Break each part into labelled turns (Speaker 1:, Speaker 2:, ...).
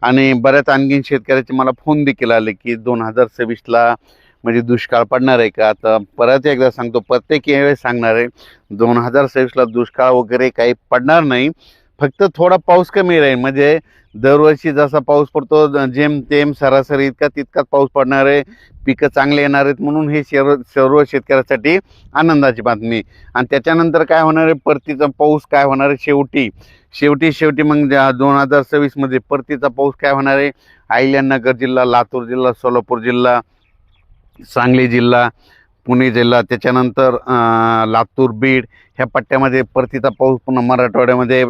Speaker 1: आणि बऱ्याच आणखीन शेतकऱ्याचे मला फोन देखील आले की 2026ला म्हणजे दुष्काळ पडणार आहे का. आता परत एकदा सांगतो, प्रत्येक वेळेस सांगणार आहे, 2026ला दुष्काळ वगैरे काही पडणार नाही. फक्त थोडा पाऊस कमी राहील. म्हणजे दरवर्षी जसा पाऊस पडतो जेमतेम सरासरी तितकाच पाऊस पडणार आहे. पिकं चांगले येणार आहेत, म्हणून हे सर्व शेतकऱ्यासाठी आनंदाची बातमी. आणि त्याच्यानंतर काय होणार आहे, परतीचा पाऊस काय होणार आहे शेवटी मग 2026मध्ये परतीचा पाऊस काय होणार आहे. अहिल्यानगर जिल्हा, लातूर जिल्हा, सोलापूर जिल्हा, सांगली जिल्हा, पुणे जिल्हा, त्याच्यानंतर लातूर, बीड ह्या पट्ट्यामध्ये परतीचा पाऊस पुन्हा मराठवाड्यामध्ये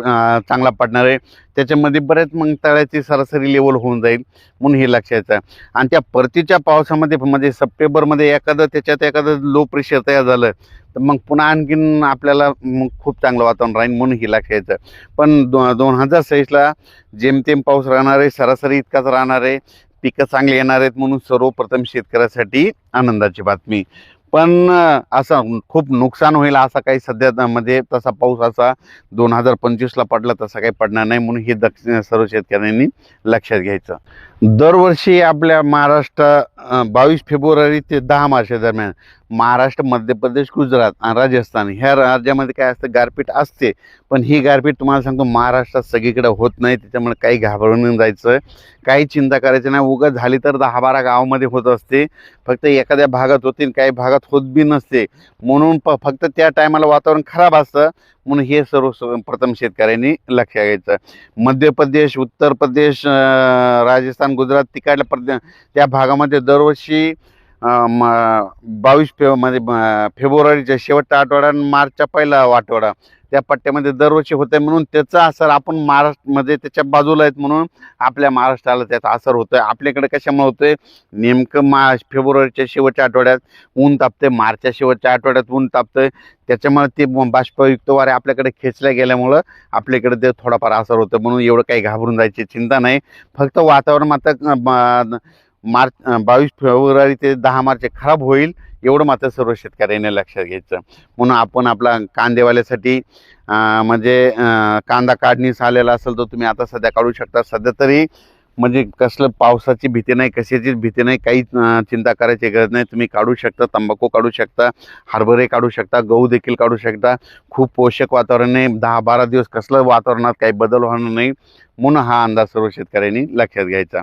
Speaker 1: चांगला पडणार आहे. त्याच्यामध्ये बरेच मग तळ्याची सरासरी लेवल होऊन जाईल, म्हणून हे लक्षात आहे. आणि त्या परतीच्या पावसामध्ये म्हणजे सप्टेंबरमध्ये एखादं लो प्रेशर तयार झालं तर मग पुन्हा आणखीन आपल्याला मग खूप चांगलं वातावरण राहील, म्हणून हे लक्षात आहे. पण 2026ला जेमतेम पाऊस राहणार आहे, सरासरी इतकाच राहणार आहे, पिकं चांगली येणार आहेत, म्हणून सर्वप्रथम शेतकऱ्यासाठी आनंदाची बातमी. पण असं खूप नुकसान होईल असा काही सध्या म्हणजे तसा पाऊस असा 2025ला पडला तसा काही पडणार नाही, म्हणून हे सर्व शेतकऱ्यांनी लक्षात घ्यायचं. दरवर्षी आपल्या महाराष्ट्र 22 फेब्रुवारी ते 10 मार्च दरम्यान महाराष्ट्र, मध्य प्रदेश, गुजरात आणि राजस्थान ह्या राज्यामध्ये काय असतं, गारपीट असते. पण ही गारपीट तुम्हाला सांगतो महाराष्ट्रात सगळीकडे होत नाही. त्याच्यामुळे काही घाबरून जायचं, काही चिंता करायची नाही. उगाच झाली तर 10-12 गावामध्ये होत असते, फक्त एखाद्या भागात होते, काही भागात होत बी नसते. म्हणून फक्त त्या टायमाला वातावरण खराब असतं, म्हणून हे सर्वप्रथम शेतकऱ्यांनी लक्षात घ्यायचं. मध्य प्रदेश, उत्तर प्रदेश, राजस्थान, गुजरात तिकडल्या त्या भागामध्ये दरवर्षी 22 फेब्रुवारीच्या शेवटचा आठवडा आणि मार्चच्या पहिला आठवडा त्या पट्ट्यामध्ये दरवर्षी होत आहे. म्हणून त्याचा असर आपण महाराष्ट्रामध्ये त्याच्या बाजूला आहेत, म्हणून आपल्या महाराष्ट्राला त्याचा असर होतोय. आपल्याकडे कशामुळे होतोय, नेमकं फेब्रुवारीच्या शेवटच्या आठवड्यात ऊन तापते, मार्चच्या शेवटच्या आठवड्यात ऊन तापतंय. त्याच्यामुळे ते बाष्पयुक्त वारे आपल्याकडे खेचल्या गेल्यामुळं आपल्याकडे ते थोडाफार असर होतं. म्हणून एवढं काही घाबरून जायची चिंता नाही. फक्त वातावरण मात्र 22 फेब्रुवारी ते 10 मार्च खराब होईल, एवढं मात्र सर्व शेतकऱ्यांनी लक्षात घ्यायचं. म्हणून आपण आपला कांदेवाल्यासाठी म्हणजे कांदा काढणीस आलेला असेल तर तुम्ही आता सध्या काढू शकता. सध्या तरी म्हणजे कसलं पावसाची भीती नाही, कशाचीच भीती नाही, काही चिंता करायची गरज नाही. तुम्ही काढू शकता, तंबाखू काढू शकता, हरभरे काढू शकता, गहू देखील काढू शकता. खूप पोषक वातावरण आहे. 10-12 दिवस कसलं वातावरणात काही बदल होणार नाही, म्हणून हा अंदाज सर्व शेतकऱ्यांनी लक्षात घ्यायचा.